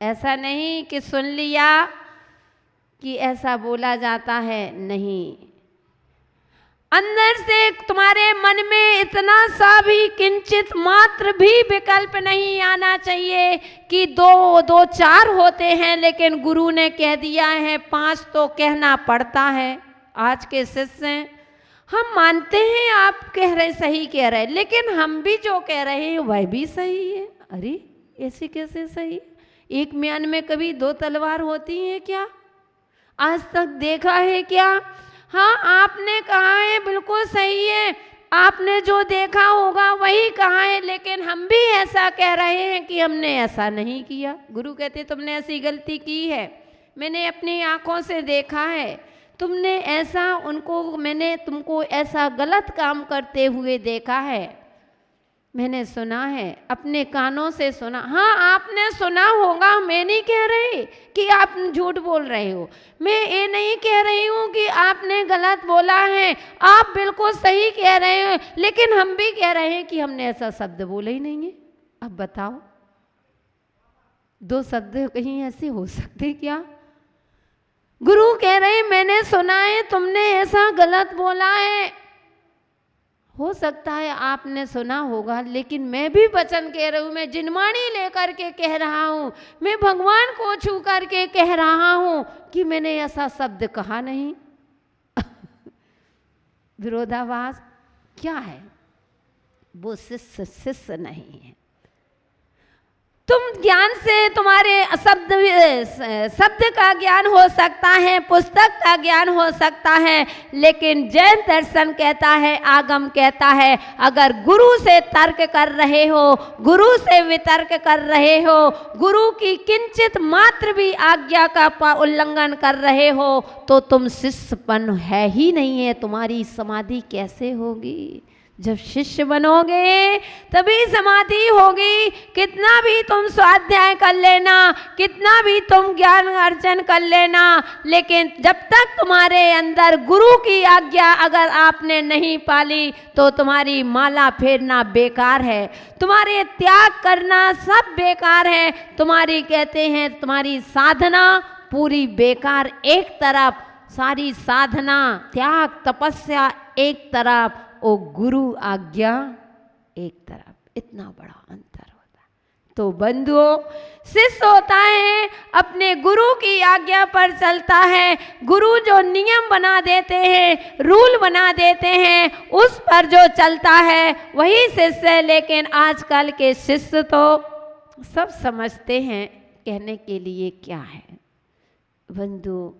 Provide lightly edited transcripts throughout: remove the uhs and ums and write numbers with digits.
ऐसा नहीं कि सुन लिया कि ऐसा बोला जाता है, नहीं, अंदर से तुम्हारे मन में इतना सा भी किंचित मात्र भी विकल्प नहीं आना चाहिए कि दो दो चार होते हैं, लेकिन गुरु ने कह दिया है 5 तो कहना पड़ता है। आज के शिष्य हम मानते हैं आप कह रहे सही कह रहे, लेकिन हम भी जो कह रहे हैं वह भी सही है। अरे ऐसे कैसे सही? एक म्यान में कभी 2 तलवार होती हैं क्या? आज तक देखा है क्या? हाँ, आपने कहा है बिल्कुल सही है, आपने जो देखा होगा वही कहा है, लेकिन हम भी ऐसा कह रहे हैं कि हमने ऐसा नहीं किया। गुरु कहते तुमने ऐसी गलती की है, मैंने अपनी आंखों से देखा है, तुमने ऐसा मैंने तुमको ऐसा गलत काम करते हुए देखा है, मैंने सुना है, अपने कानों से सुना। हाँ, आपने सुना होगा, मैं नहीं कह रही कि आप झूठ बोल रहे हो, मैं ये नहीं कह रही हूँ कि आपने गलत बोला है, आप बिल्कुल सही कह रहे हो, लेकिन हम भी कह रहे हैं कि हमने ऐसा शब्द बोला ही नहीं है। अब बताओ, 2 शब्द कहीं ऐसे हो सकते क्या? गुरु कह रहे हैं मैंने सुना है तुमने ऐसा गलत बोला है। हो सकता है आपने सुना होगा, लेकिन मैं भी वचन कह रही हूँ, मैं जिनवाणी लेकर के कह रहा हूँ, मैं भगवान को छू करके कह रहा हूँ कि मैंने ऐसा शब्द कहा नहीं। विरोधाभास क्या है? वो शिष्य नहीं है। तुम ज्ञान से तुम्हारे शब्द का ज्ञान हो सकता है, पुस्तक का ज्ञान हो सकता है, लेकिन जैन दर्शन कहता है, आगम कहता है, अगर गुरु से तर्क कर रहे हो, गुरु से वितर्क कर रहे हो, गुरु की किंचित मात्र भी आज्ञा का उल्लंघन कर रहे हो, तो तुम शिष्यपन है ही नहीं है। तुम्हारी समाधि कैसे होगी? जब शिष्य बनोगे तभी समाधि होगी। कितना भी तुम स्वाध्याय कर लेना, कितना भी तुम ज्ञान अर्जन कर लेना, लेकिन जब तक तुम्हारे अंदर गुरु की आज्ञा अगर आपने नहीं पाली, तो तुम्हारी माला फेरना बेकार है, तुम्हारे त्याग करना सब बेकार है, तुम्हारी कहते हैं तुम्हारी साधना पूरी बेकार। एक तरफ सारी साधना, त्याग, तपस्या एक तरफ, ओ गुरु आज्ञा एक तरफ, इतना बड़ा अंतर होता है। तो बंधुओं, शिष्य होता है अपने गुरु की आज्ञा पर चलता है। गुरु जो नियम बना देते हैं, रूल बना देते हैं, उस पर जो चलता है वही शिष्य है। लेकिन आजकल के शिष्य तो सब समझते हैं, कहने के लिए क्या है बंधु,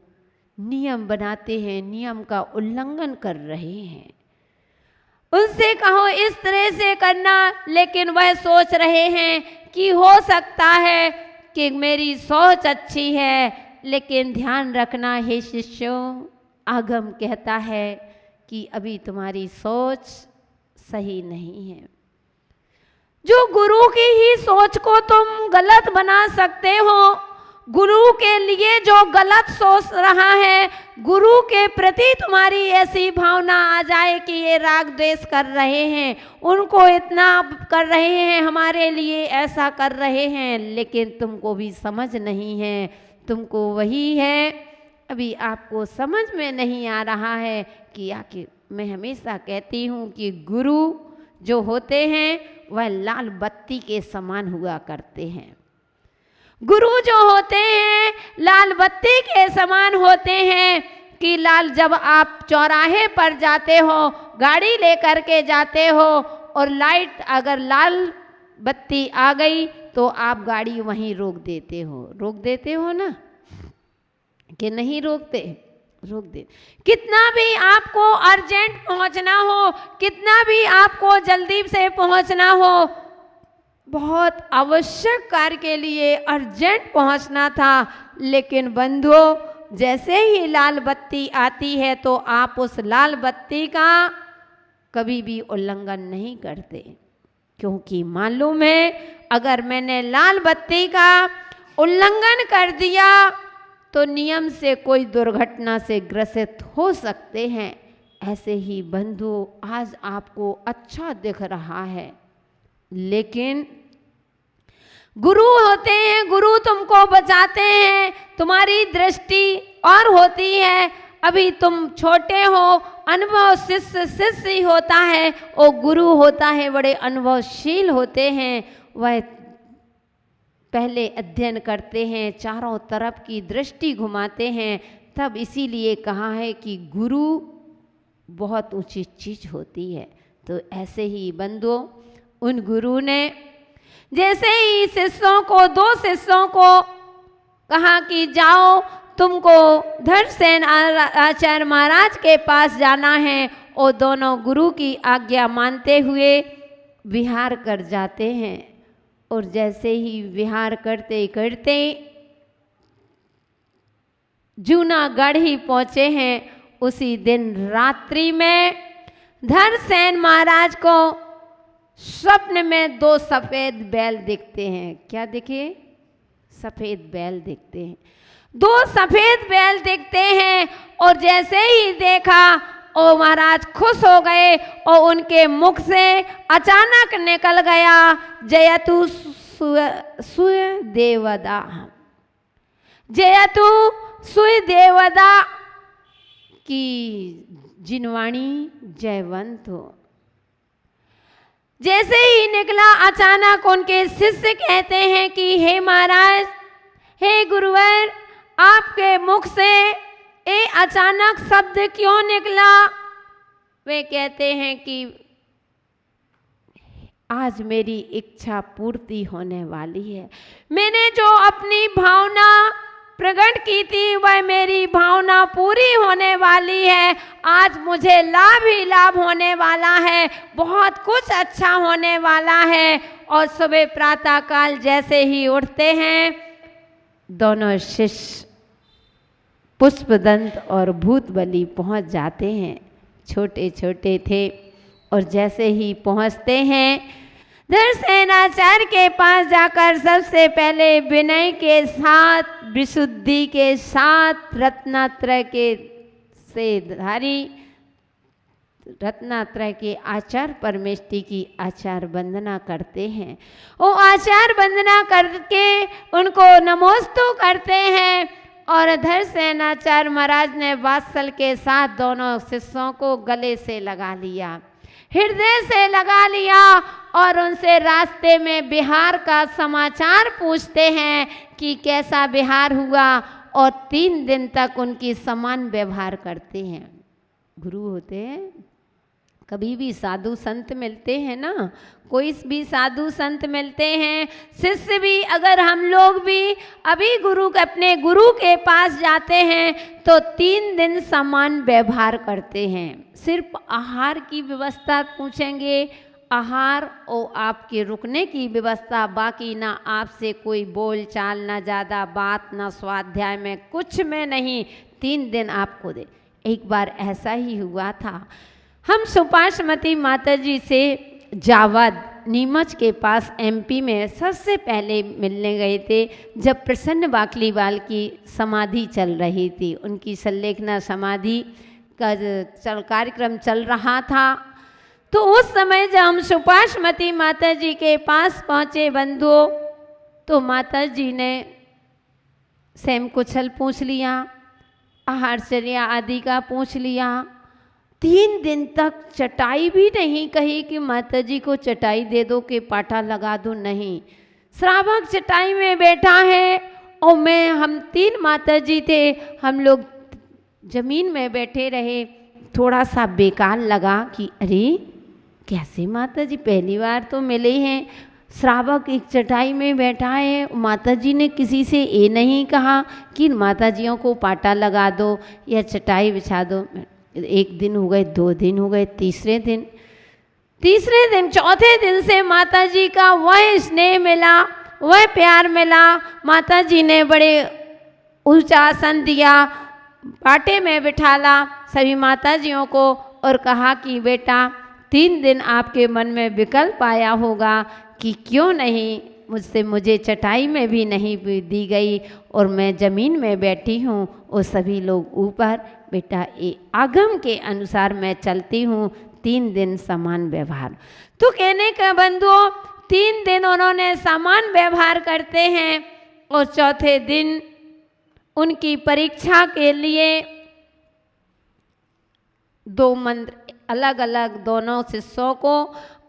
नियम बनाते हैं, नियम का उल्लंघन कर रहे हैं। उनसे कहो इस तरह से करना, लेकिन वह सोच रहे हैं कि हो सकता है कि मेरी सोच अच्छी है, लेकिन ध्यान रखना है शिष्यों, आगम कहता है कि अभी तुम्हारी सोच सही नहीं है। जो गुरु की ही सोच को तुम गलत बना सकते हो, गुरु के लिए जो गलत सोच रहा है, गुरु के प्रति तुम्हारी ऐसी भावना आ जाए कि ये राग द्वेष कर रहे हैं, उनको इतना कर रहे हैं, हमारे लिए ऐसा कर रहे हैं, लेकिन तुमको भी समझ नहीं है, तुमको वही है, अभी आपको समझ में नहीं आ रहा है कि आखिर। मैं हमेशा कहती हूँ कि गुरु जो होते हैं वह लाल बत्ती के समान हुआ करते हैं। गुरु जो होते हैं लाल बत्ती के समान होते हैं कि लाल, जब आप चौराहे पर जाते हो, गाड़ी लेकर के जाते हो, और लाइट अगर लाल बत्ती आ गई तो आप गाड़ी वहीं रोक देते हो ना, कि नहीं रोकते? रोक दे। कितना भी आपको अर्जेंट पहुंचना हो, कितना भी आपको जल्दी से पहुंचना हो, बहुत आवश्यक कार्य के लिए अर्जेंट पहुंचना था, लेकिन बंधुओं जैसे ही लाल बत्ती आती है तो आप उस लाल बत्ती का कभी भी उल्लंघन नहीं करते, क्योंकि मालूम है अगर मैंने लाल बत्ती का उल्लंघन कर दिया तो नियम से कोई दुर्घटना से ग्रसित हो सकते हैं। ऐसे ही बंधु, आज आपको अच्छा दिख रहा है, लेकिन गुरु होते हैं, गुरु तुमको बचाते हैं, तुम्हारी दृष्टि और होती है। अभी तुम छोटे हो, अनुभव शिष्य शिष्य ही होता है, और गुरु होता है बड़े अनुभवशील होते हैं। वह पहले अध्ययन करते हैं, चारों तरफ की दृष्टि घुमाते हैं, तब इसीलिए कहा है कि गुरु बहुत ऊंची चीज होती है। तो ऐसे ही बंधुओं, उन गुरु ने जैसे ही शिष्यों को, 2 शिष्यों को कहा कि जाओ, तुमको धर्मसेन आचार्य महाराज के पास जाना है, और दोनों गुरु की आज्ञा मानते हुए विहार कर जाते हैं। और जैसे ही विहार करते करते जूनागढ़ ही पहुँचे हैं, उसी दिन रात्रि में धर्मसेन महाराज को स्वप्न में 2 सफ़ेद बैल दिखते हैं। क्या दिखे? सफ़ेद बैल दिखते हैं, 2 सफ़ेद बैल दिखते हैं। और जैसे ही देखा, ओ महाराज खुश हो गए, और उनके मुख से अचानक निकल गया, जयतु सुदेवदा, जयतु सुदेवदा की जिनवाणी जयवंत हो। जैसे ही निकला, अचानक उनके शिष्य कहते हैं कि हे महाराज, हे गुरुवर, आपके मुख से ये अचानक शब्द क्यों निकला? वे कहते हैं कि आज मेरी इच्छा पूर्ति होने वाली है। मैंने जो अपनी भावना प्रकट की थी, वह मेरी भावना पूरी होने वाली है। आज मुझे लाभ ही लाभ होने वाला है, बहुत कुछ अच्छा होने वाला है। और सुबह प्रातः काल जैसे ही उठते हैं, दोनों शिष्य पुष्पदंत और भूतबली पहुंच जाते हैं। छोटे छोटे थे, और जैसे ही पहुंचते हैं, धर्मसेनाचार्य के पास जाकर सबसे पहले विनय के साथ, विशुद्धि के साथ, रत्नात्रय के से धारी रत्नात्रय के आचार परमेष्टि की आचार वंदना करते हैं। वो आचार वंदना करके उनको नमोस्तु करते हैं। और धर्मसेनाचार्य महाराज ने वात्सल के साथ दोनों शिष्यों को गले से लगा लिया, हृदय से लगा लिया, और उनसे रास्ते में बिहार का समाचार पूछते हैं कि कैसा बिहार हुआ। और 3 दिन तक उनकी समान व्यवहार करते हैं। गुरु होते हैं, कभी भी साधु संत मिलते हैं ना, कोई भी साधु संत मिलते हैं, शिष्य भी, अगर हम लोग भी अभी अपने गुरु के पास जाते हैं तो 3 दिन समान व्यवहार करते हैं। सिर्फ आहार की व्यवस्था पूछेंगे, आहार और आपके रुकने की व्यवस्था, बाकी ना आपसे कोई बोल चाल, ना ज़्यादा बात, ना स्वाध्याय में, कुछ में नहीं। 3 दिन आपको दे। एक बार ऐसा ही हुआ था, हम सुपाशमती माता जी से जावद नीमच के पास MP में सबसे पहले मिलने गए थे, जब प्रसन्न बाकलीवाल की समाधि चल रही थी। उनकी संलेखना समाधि का कार्यक्रम चल रहा था। तो उस समय जब हम सुपाशमती माता जी के पास पहुँचे बंधुओं, तो माता जी ने सेम कुशल पूछ लिया, आहारचर्या आदि का पूछ लिया। 3 दिन तक चटाई भी नहीं कही कि माता जी को चटाई दे दो कि पाटा लगा दो, नहीं। श्रावक चटाई में बैठा है, और हम 3 माता जी थे, हम लोग जमीन में बैठे रहे। थोड़ा सा बेकार लगा कि अरे कैसे माता जी, पहली बार तो मिले हैं, श्रावक एक चटाई में बैठा है, माता जी ने किसी से ये नहीं कहा कि माता जियों को पाटा लगा दो या चटाई बिछा दो। 1 दिन हो गए, 2 दिन हो गए, तीसरे दिन, चौथे दिन से माता जी का वह स्नेह मिला, वह प्यार मिला। माता जी ने बड़े ऊंचा आसन दिया, पाटे में बिठाला सभी माता जियों को, और कहा कि बेटा 3 दिन आपके मन में विकल्प आया होगा कि क्यों नहीं मुझे चटाई में भी नहीं दी गई, और मैं ज़मीन में बैठी हूँ और सभी लोग ऊपर। बेटा ये आगम के अनुसार मैं चलती हूँ, 3 दिन समान व्यवहार। तो कहने का बंधुओं, 3 दिन उन्होंने समान व्यवहार करते हैं और चौथे दिन उनकी परीक्षा के लिए 2 मंत्र अलग अलग दोनों शिष्यों को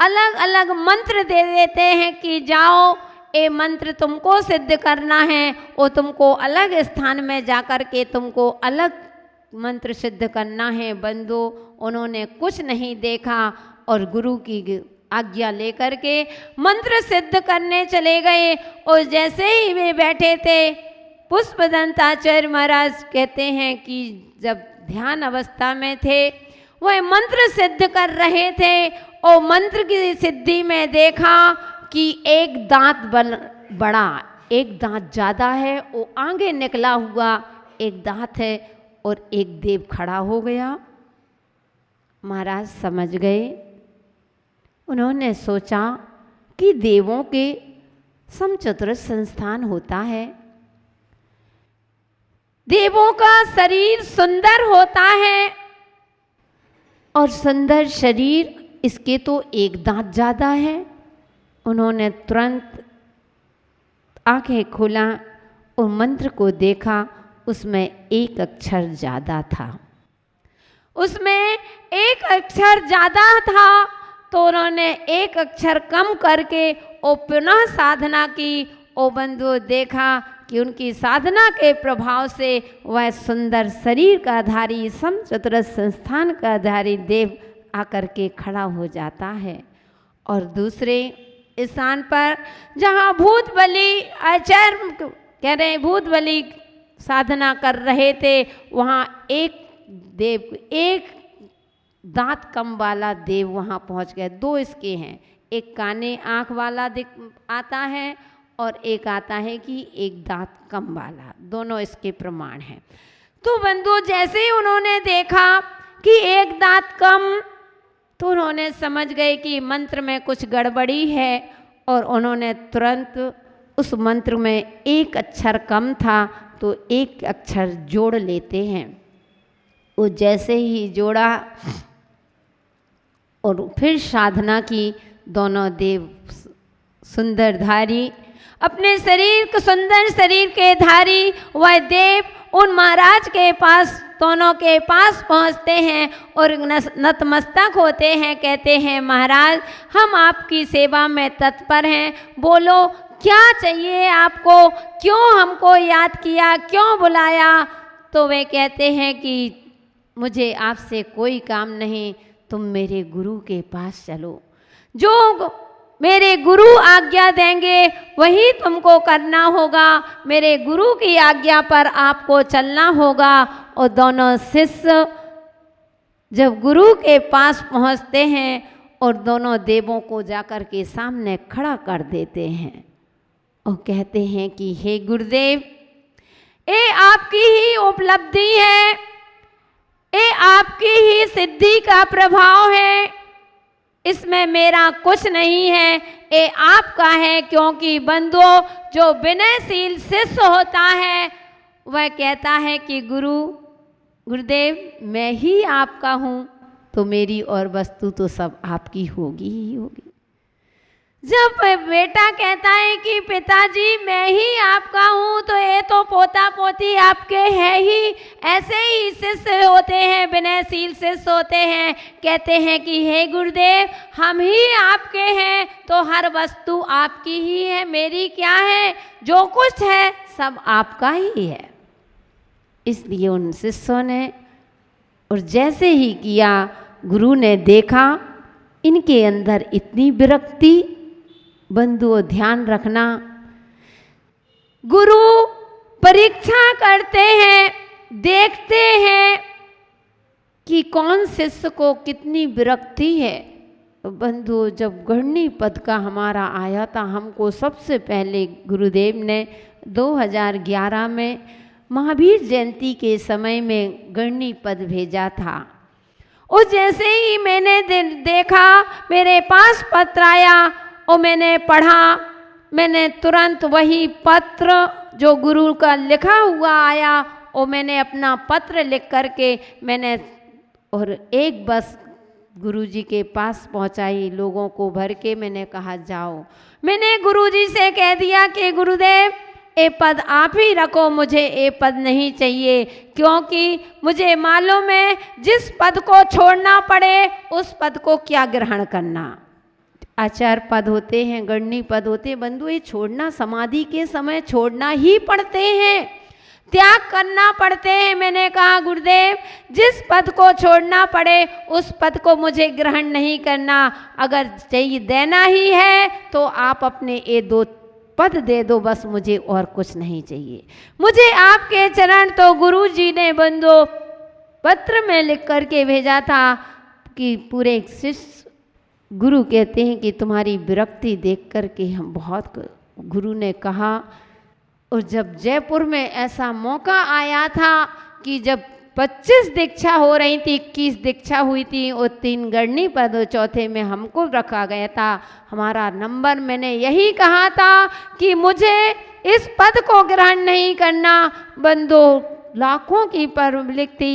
अलग अलग मंत्र दे देते हैं कि जाओ, ये मंत्र तुमको सिद्ध करना है, वो तुमको अलग स्थान में जाकर के तुमको अलग मंत्र सिद्ध करना है। बंधु, उन्होंने कुछ नहीं देखा और गुरु की आज्ञा लेकर के मंत्र सिद्ध करने चले गए। और जैसे ही वे बैठे थे, पुष्पदंताचार्य महाराज कहते हैं कि जब ध्यान अवस्था में थे, वह मंत्र सिद्ध कर रहे थे और मंत्र की सिद्धि में देखा कि एक दांत बड़ा, एक दांत ज़्यादा है, वो आगे निकला हुआ एक दांत है और एक देव खड़ा हो गया। महाराज समझ गए। उन्होंने सोचा कि देवों के समचतुर संस्थान होता है, देवों का शरीर सुंदर होता है और सुंदर शरीर, इसके तो एक दांत ज़्यादा है। उन्होंने तुरंत आंखें खोला और मंत्र को देखा, उसमें एक अक्षर ज़्यादा था, उसमें एक अक्षर ज़्यादा था। तो उन्होंने एक अक्षर कम करके और पुनः साधना की। ओ बंधुओं, देखा कि उनकी साधना के प्रभाव से वह सुंदर शरीर का धारी, समचतुर संस्थान का धारी देव आकर के खड़ा हो जाता है। और दूसरे स्थान पर जहाँ भूत बलि आचार्य कह रहे भूत बलि साधना कर रहे थे, वहाँ एक देव, एक दांत कम वाला देव वहाँ पहुँच गए। 2 इसके हैं, एक काने आँख वाला आता है और एक आता है कि एक दांत कम वाला, दोनों इसके प्रमाण हैं। तो बंधु, जैसे ही उन्होंने देखा कि एक दांत कम, तो उन्होंने समझ गए कि मंत्र में कुछ गड़बड़ी है और उन्होंने तुरंत उस मंत्र में एक अक्षर कम था तो एक अक्षर जोड़ लेते हैं। वो जैसे ही जोड़ा और फिर साधना की, दोनों देव सुंदरधारी, अपने शरीर के सुंदर शरीर के धारी वह देव उन महाराज के पास, दोनों के पास पहुंचते हैं और नतमस्तक होते हैं। कहते हैं, महाराज हम आपकी सेवा में तत्पर हैं, बोलो क्या चाहिए आपको, क्यों हमको याद किया, क्यों बुलाया। तो वे कहते हैं कि मुझे आपसे कोई काम नहीं, तुम मेरे गुरु के पास चलो, जो मेरे गुरु आज्ञा देंगे वही तुमको करना होगा, मेरे गुरु की आज्ञा पर आपको चलना होगा। और दोनों शिष्य जब गुरु के पास पहुंचते हैं और दोनों देवों को जाकर के सामने खड़ा कर देते हैं और कहते हैं कि हे गुरुदेव, ये आपकी ही उपलब्धि है, ये आपकी ही सिद्धि का प्रभाव है, इसमें मेरा कुछ नहीं है, ये आपका है। क्योंकि बंधुओं, जो विनयशील शिष्य होता है वह कहता है कि गुरुदेव मैं ही आपका हूँ, तो मेरी और वस्तु तो सब आपकी होगी ही होगी। जब बेटा कहता है कि पिताजी मैं ही आपका हूँ, तो ये तो पोता पोती आपके है ही। ऐसे ही शिष्य होते हैं, विनयशील शिष्य होते हैं, कहते हैं कि हे गुरुदेव हम ही आपके हैं, तो हर वस्तु आपकी ही है, मेरी क्या है, जो कुछ है सब आपका ही है। इसलिए उन शिष्यों ने, और जैसे ही किया, गुरु ने देखा इनके अंदर इतनी विरक्ति। बंधुओं ध्यान रखना, गुरु परीक्षा करते हैं, देखते हैं कि कौन शिष्य को कितनी विरक्ति है। बंधुओं, जब गढ़नी पद का हमारा आया था, हमको सबसे पहले गुरुदेव ने 2011 में महावीर जयंती के समय में गढ़नी पद भेजा था। और जैसे ही मैंने देखा, मेरे पास पत्र आया और मैंने पढ़ा, मैंने तुरंत वही पत्र जो गुरु का लिखा हुआ आया, और मैंने अपना पत्र लिख करके मैंने, और एक बस गुरुजी के पास पहुंचाई, लोगों को भर के मैंने कहा जाओ। मैंने गुरुजी से कह दिया कि गुरुदेव ये पद आप ही रखो, मुझे ये पद नहीं चाहिए, क्योंकि मुझे मालूम है जिस पद को छोड़ना पड़े उस पद को क्या ग्रहण करना। आचार्य पद होते हैं, गणनी पद होते हैं बंधु, ये छोड़ना समाधि के समय छोड़ना ही पड़ते हैं, त्याग करना पड़ते हैं। मैंने कहा गुरुदेव जिस पद को छोड़ना पड़े उस पद को मुझे ग्रहण नहीं करना, अगर चाहिए देना ही है तो आप अपने ये 2 पद दे दो, बस मुझे और कुछ नहीं चाहिए। मुझे आपके चरण, तो गुरु जी ने बंधु पत्र में लिख करके भेजा था कि पूरे शिष्य, गुरु कहते हैं कि तुम्हारी विरक्ति देख करके हम बहुत, गुरु ने कहा। और जब जयपुर में ऐसा मौका आया था कि जब 25 दीक्षा हो रही थी, 21 दीक्षा हुई थी और 3 गणनी पद, चौथे में हमको रखा गया था, हमारा नंबर। मैंने यही कहा था कि मुझे इस पद को ग्रहण नहीं करना। बंदो लाखों की पब्लिक थी,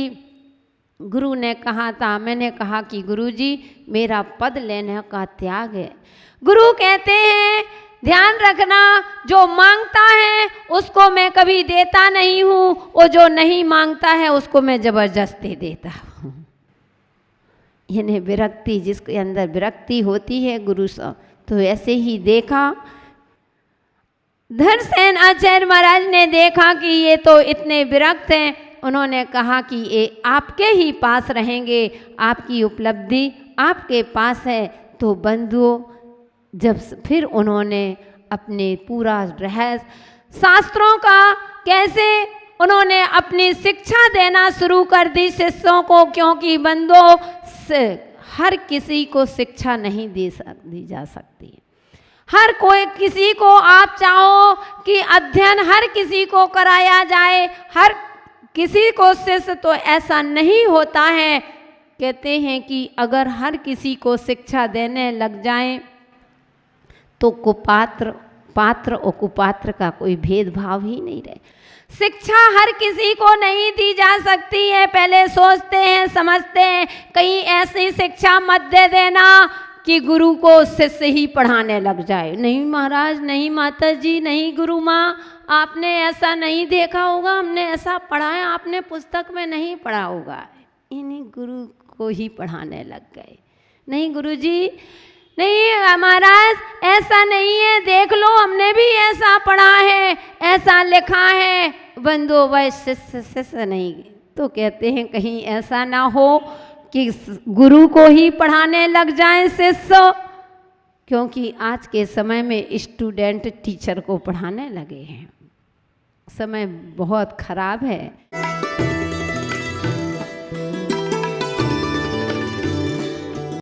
गुरु ने कहा था, मैंने कहा कि गुरुजी मेरा पद लेने का त्याग है। गुरु कहते हैं ध्यान रखना, जो मांगता है उसको मैं कभी देता नहीं हूँ, और जो नहीं मांगता है उसको मैं जबरदस्ती देता हूँ। यानी विरक्ति, जिसके अंदर विरक्ति होती है गुरु से, तो ऐसे ही देखा धनसेन आचार्य महाराज ने देखा कि ये तो इतने विरक्त हैं, उन्होंने कहा कि ये आपके ही पास रहेंगे, आपकी उपलब्धि आपके पास है। तो बंधुओं जब फिर उन्होंने अपने पूरा रहस्य शास्त्रों का कैसे उन्होंने अपनी शिक्षा देना शुरू कर दी शिष्यों को, क्योंकि बंधुओं हर किसी को शिक्षा नहीं दी जा सकती। हर कोई किसी को आप चाहो कि अध्ययन हर किसी को कराया जाए, हर किसी को शिष्य, तो ऐसा नहीं होता है। कहते हैं कि अगर हर किसी को शिक्षा देने लग जाएं तो कुपात्र, पात्र और कुपात्र का कोई भेदभाव ही नहीं रहे। शिक्षा हर किसी को नहीं दी जा सकती है। पहले सोचते हैं, समझते हैं, कहीं ऐसी शिक्षा मत दे देना कि गुरु को शिष्य ही पढ़ाने लग जाए। नहीं महाराज, नहीं माता जी, नहीं गुरु माँ, आपने ऐसा नहीं देखा होगा, हमने ऐसा पढ़ा है, आपने पुस्तक में नहीं पढ़ा होगा। इन्हीं गुरु को ही पढ़ाने लग गए। नहीं गुरुजी, नहीं महाराज, ऐसा नहीं है, देख लो हमने भी ऐसा पढ़ा है, ऐसा लिखा है। बंधु वह शिष्य नहीं, तो कहते हैं कहीं ऐसा ना हो कि गुरु को ही पढ़ाने लग जाएं शिष्य, क्योंकि आज के समय में स्टूडेंट टीचर को पढ़ाने लगे हैं। समय बहुत खराब है।